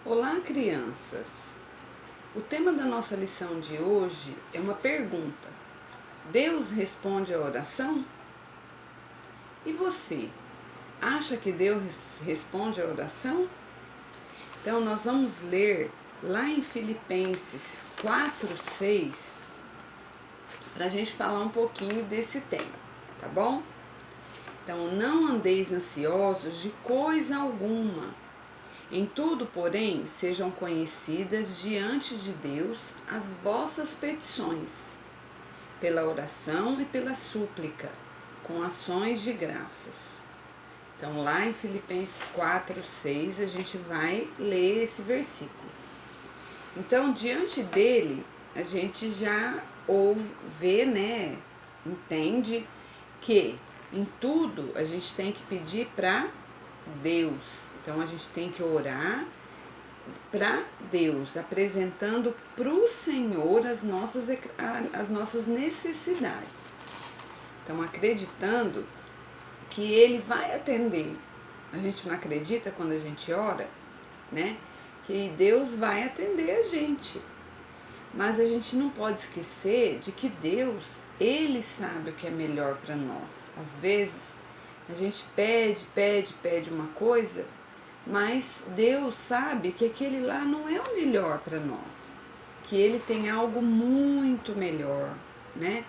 Olá, crianças! O tema da nossa lição de hoje é uma pergunta. Deus responde à oração? E você, acha que Deus responde à oração? Então, nós vamos ler lá em Filipenses 4:6 para a gente falar um pouquinho desse tema, tá bom? Então, não andeis ansiosos de coisa alguma. Em tudo, porém, sejam conhecidas diante de Deus as vossas petições, pela oração e pela súplica, com ações de graças. Então, lá em Filipenses 4:6, a gente vai ler esse versículo. Então, diante dele, a gente já vê, né, entende que em tudo a gente tem que pedir para Deus. Então a gente tem que orar para Deus, apresentando para o Senhor as nossas necessidades. Então acreditando que Ele vai atender. A gente não acredita quando a gente ora, né? Que Deus vai atender a gente. Mas a gente não pode esquecer de que Deus, Ele sabe o que é melhor para nós. Às vezes a gente pede uma coisa, mas Deus sabe que aquele lá não é o melhor para nós, que Ele tem algo muito melhor, né?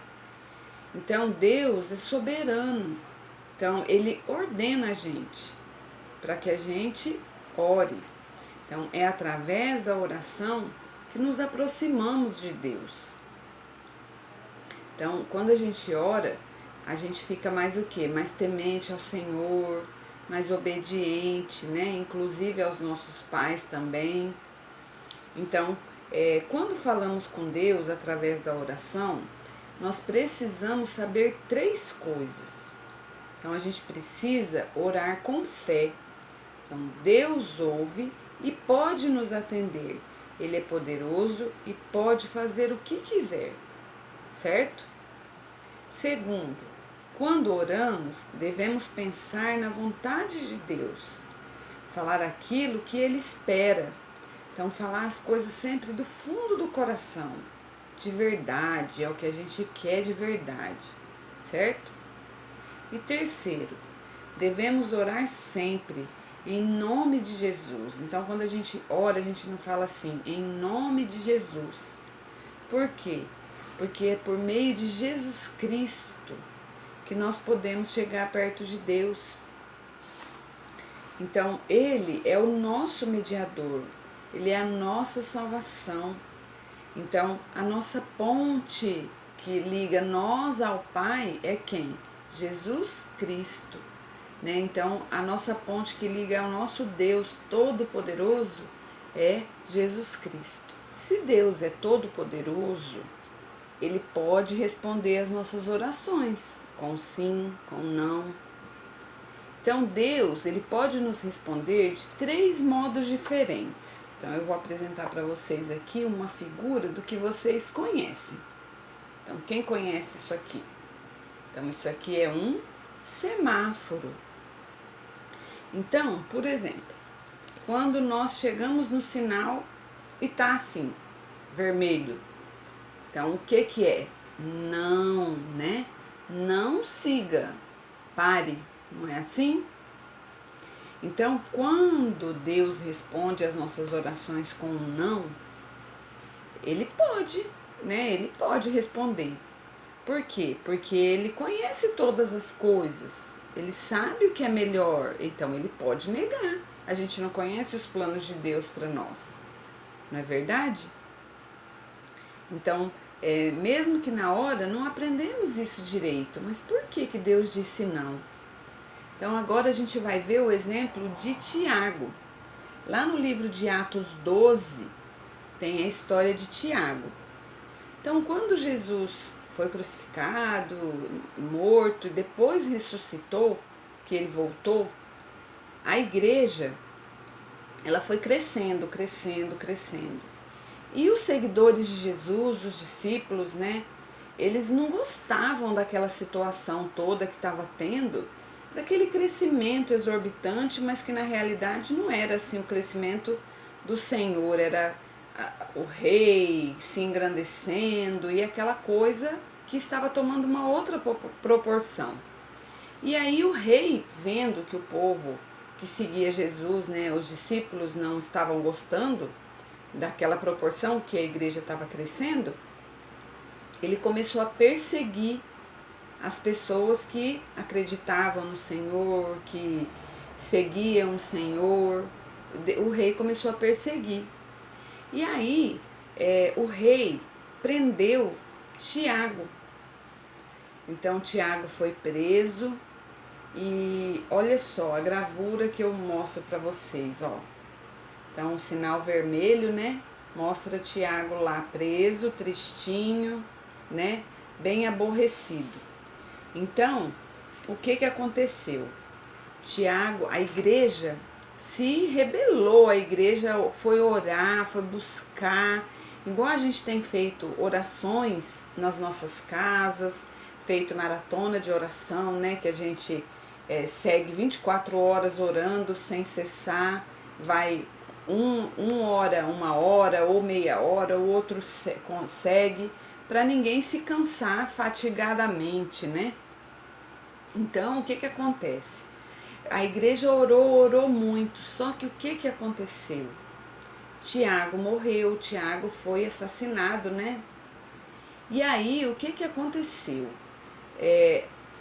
Então Deus é soberano, então Ele ordena a gente para que a gente ore. Então é através da oração que nos aproximamos de Deus. Então quando a gente ora, a gente fica mais o quê? Mais temente ao Senhor, mais obediente, né? Inclusive aos nossos pais também. Então, quando falamos com Deus através da oração, nós precisamos saber 3 coisas. Então, a gente precisa orar com fé. Então, Deus ouve e pode nos atender. Ele é poderoso e pode fazer o que quiser, certo? Segundo, quando oramos, devemos pensar na vontade de Deus, falar aquilo que Ele espera. Então, falar as coisas sempre do fundo do coração, de verdade, é o que a gente quer de verdade, certo? E terceiro, devemos orar sempre em nome de Jesus. Então, quando a gente ora, a gente não fala assim, em nome de Jesus. Por quê? Porque é por meio de Jesus Cristo que nós podemos chegar perto de Deus. Então, Ele é o nosso mediador, Ele é a nossa salvação. Então, a nossa ponte que liga nós ao Pai é quem? Jesus Cristo. Né? Então, a nossa ponte que liga ao nosso Deus Todo-Poderoso é Jesus Cristo. Se Deus é todo-poderoso, Ele pode responder às nossas orações, com sim, com não. Então Deus, Ele pode nos responder de 3 modos diferentes. Então eu vou apresentar para vocês aqui uma figura do que vocês conhecem. Então quem conhece isso aqui? Então isso aqui é um semáforo. Então, por exemplo, quando nós chegamos no sinal e tá assim, vermelho. Então, o que que é? Não, né? Não siga, pare, não é assim? Então, quando Deus responde às nossas orações com um não, Ele pode, né? Ele pode responder. Por quê? Porque Ele conhece todas as coisas, Ele sabe o que é melhor, então Ele pode negar. A gente não conhece os planos de Deus para nós, não é verdade? Então, mesmo que na hora não aprendemos isso direito, mas por que Deus disse não? Então agora a gente vai ver o exemplo de Tiago. Lá no livro de Atos 12 tem a história de Tiago. Então quando Jesus foi crucificado, morto e depois ressuscitou, que ele voltou, a igreja ela foi crescendo. E os seguidores de Jesus, os discípulos, né, eles não gostavam daquela situação toda que estava tendo, daquele crescimento exorbitante, mas que na realidade não era assim o crescimento do Senhor era o rei se engrandecendo e aquela coisa que estava tomando uma outra proporção. E aí o rei, vendo que o povo que seguia Jesus, né, os discípulos não estavam gostando daquela proporção que a igreja estava crescendo, ele começou a perseguir as pessoas que acreditavam no Senhor, que seguiam o Senhor. O rei começou a perseguir. E aí o rei prendeu Tiago. Então Tiago foi preso e olha só a gravura que eu mostro para vocês, ó. Então o sinal vermelho, né, mostra Tiago lá preso, tristinho, né, bem aborrecido. Então, o que aconteceu? Tiago, a igreja se rebelou, a igreja foi orar, foi buscar, igual a gente tem feito orações nas nossas casas, feito maratona de oração, né, que a gente segue 24 horas orando sem cessar, vai uma hora ou meia hora, o outro consegue, para ninguém se cansar fatigadamente, né? Então, o que acontece? A igreja orou muito, só que o que aconteceu? Tiago morreu, Tiago foi assassinado, né? E aí, o que aconteceu?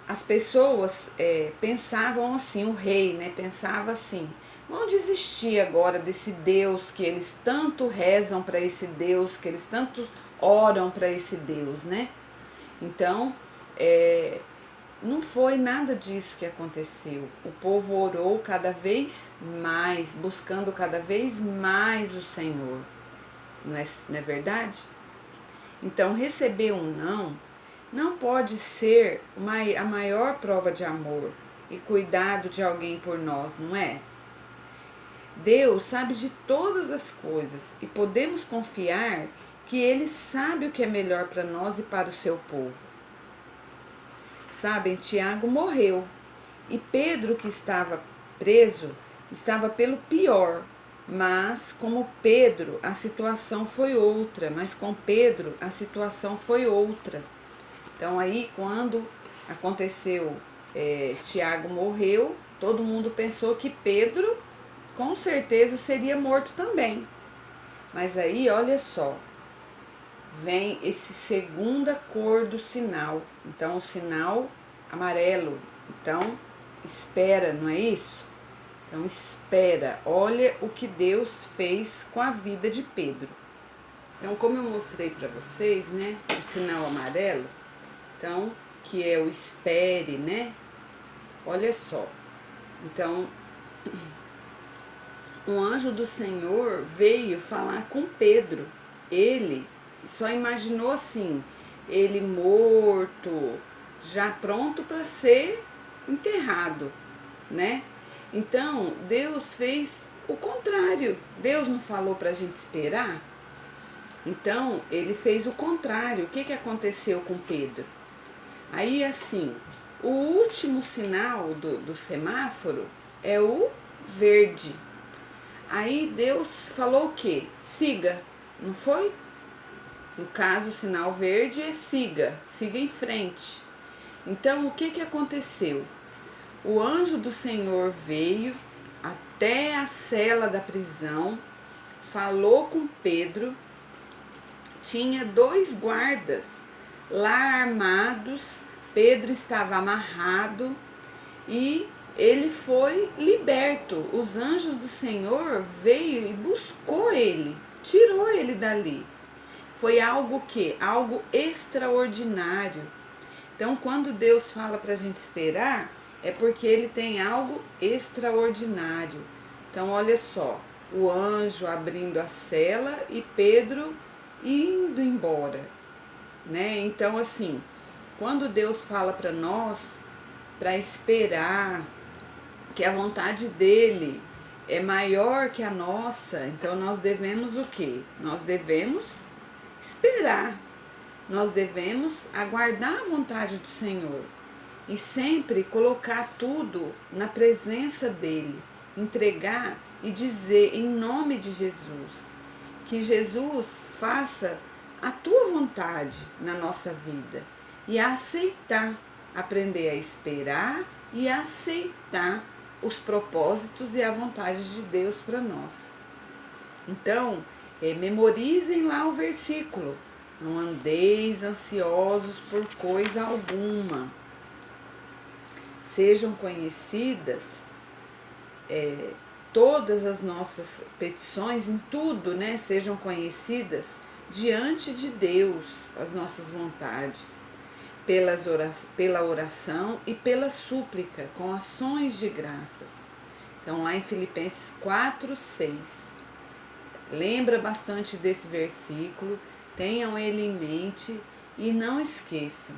As pessoas pensavam assim, o rei, né, pensava assim, vão desistir agora desse Deus que eles tanto rezam para esse Deus, que eles tanto oram para esse Deus, né? Então, não foi nada disso que aconteceu. O povo orou cada vez mais, buscando cada vez mais o Senhor. Não é verdade? Então, receber um não pode ser a maior prova de amor e cuidado de alguém por nós, não é? Deus sabe de todas as coisas e podemos confiar que Ele sabe o que é melhor para nós e para o seu povo. Sabem, Tiago morreu e Pedro, que estava preso, estava pelo pior. Mas como Pedro, a situação foi outra. Mas com Pedro, a situação foi outra. Então aí, quando aconteceu, Tiago morreu, todo mundo pensou que Pedro, com certeza, seria morto também. Mas aí, olha só, vem esse segunda cor do sinal. Então, o sinal amarelo. Então, espera, não é isso? Então, espera. Olha o que Deus fez com a vida de Pedro. Então, como eu mostrei para vocês, né, o sinal amarelo, então, que é o espere, né? Olha só. Então, um anjo do Senhor veio falar com Pedro. Ele só imaginou assim, ele morto, já pronto para ser enterrado, né? Então, Deus fez o contrário. Deus não falou para a gente esperar? Então, ele fez o contrário. O que aconteceu com Pedro? Aí, assim, o último sinal do semáforo é o verde. Aí Deus falou o quê? Siga, não foi? No caso, o sinal verde é siga em frente. Então, o que aconteceu? O anjo do Senhor veio até a cela da prisão, falou com Pedro, tinha 2 guardas lá armados, Pedro estava amarrado e ele foi liberto. Os anjos do Senhor veio e buscou ele, tirou ele dali. Foi algo algo extraordinário. Então, quando Deus fala para a gente esperar, é porque Ele tem algo extraordinário. Então, olha só, o anjo abrindo a cela e Pedro indo embora, né? Então, assim, quando Deus fala para nós para esperar, que a vontade dele é maior que a nossa, então nós devemos o quê? Nós devemos esperar. Nós devemos aguardar a vontade do Senhor e sempre colocar tudo na presença dele, entregar e dizer em nome de Jesus, que Jesus faça a tua vontade na nossa vida e a aceitar, aprender a esperar e a aceitar os propósitos e a vontade de Deus para nós. Então, memorizem lá o versículo: não andeis ansiosos por coisa alguma. Sejam conhecidas todas as nossas petições, em tudo, né? Sejam conhecidas diante de Deus as nossas vontades, pela oração e pela súplica, com ações de graças. Então, lá em Filipenses 4:6. Lembra bastante desse versículo, tenham ele em mente e não esqueçam.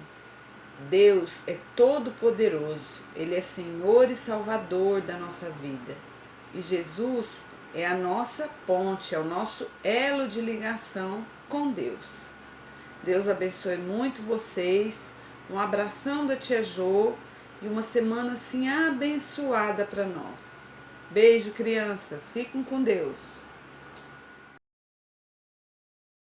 Deus é todo poderoso, Ele é Senhor e Salvador da nossa vida. E Jesus é a nossa ponte, é o nosso elo de ligação com Deus. Deus abençoe muito vocês, um abração da tia Jô e uma semana assim abençoada para nós. Beijo, crianças, fiquem com Deus.